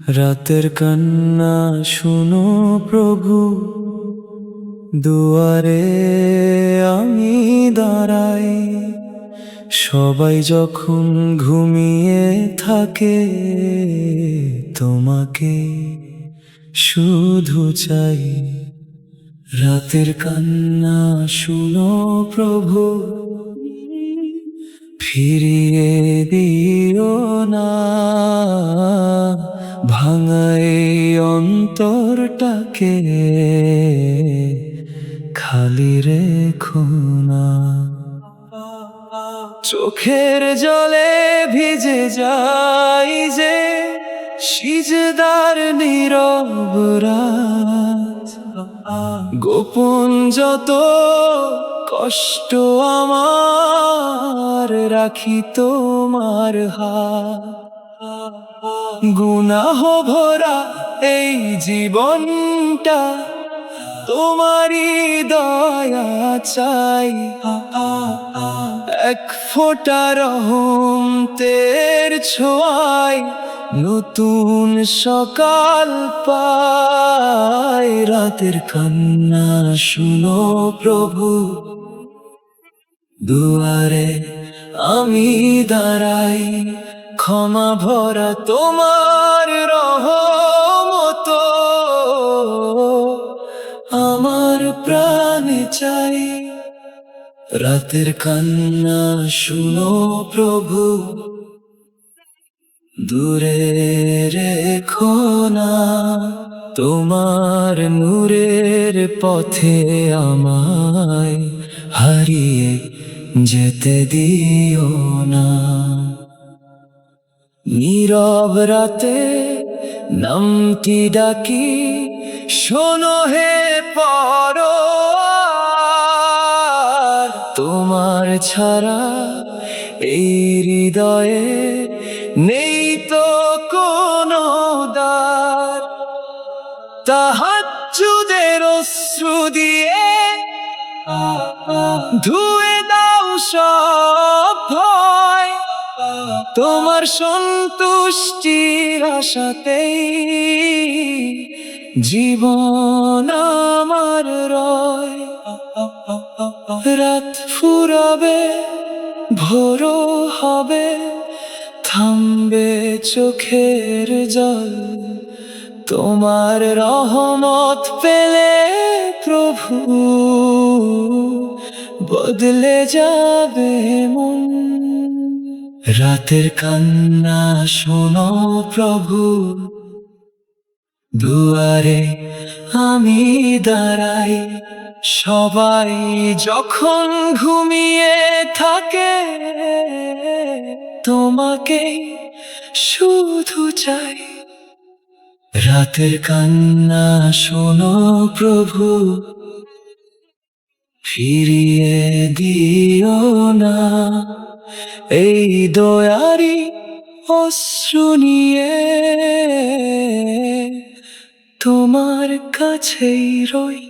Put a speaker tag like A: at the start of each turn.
A: রাতের কান্না শুনো প্রভু, দুয়ারে আমি দাঁড়াই। সবাই যখন ঘুমিয়ে থাকে, তোমাকে শুধু চাই। রাতের কান্না শুনো প্রভু, ফিরিয়ে দিও না। ভাঙাই অন্তরটাকে খালি রেখো না। চোখের জলে ভিজে যাই যে সিজদার নীরব রাত। গোপন যত কষ্ট আমার, রাখি তোমার হাত। গুনাহ ভরা এই জীবনটা তোমারই দয়া চাই। এক ফোঁটা রহমতের ছোঁয়ায় নতুন সকাল পাই। রাতের কান্না শুনো প্রভু, দুয়ারে আমি দাঁড়াই। ক্ষমা ভরা তোমার রহমত আমার প্রাণে চাই। রাতের কান্না শুনো প্রভু, দূরে রেখো না। তোমার নূরের পথে আমায় হারিয়ে যেতে দিও না। নীরব রাতে নামটি ডাকি, শোনো হে পরওয়ার। তোমার ছাড়া এই হৃদয়ে নেই তো কোনো দ্বার। তাহাজ্জুদের অশ্রু দিয়ে ধুয়ে দাও সব ভয়। তোমার সন্তুষ্টির আশাতেই জীবন আমার রয়। রাত ফুরাবে, ভোরও হবে, থামবে চোখের জল। তোমার রহমত পেলে প্রভু, বদলে যাবে মন। রাতের কান্না শোনো প্রভু, দুয়ারে আমি দাঁড়াই। সবাই যখন ঘুমিয়ে থাকে, তোমাকে শুধু চাই। রাতের কান্না শোনো প্রভু, ফিরিয়ে দিও না। এই দয়ারি অশ্রু নিয়ে তোমার কাছেই রই।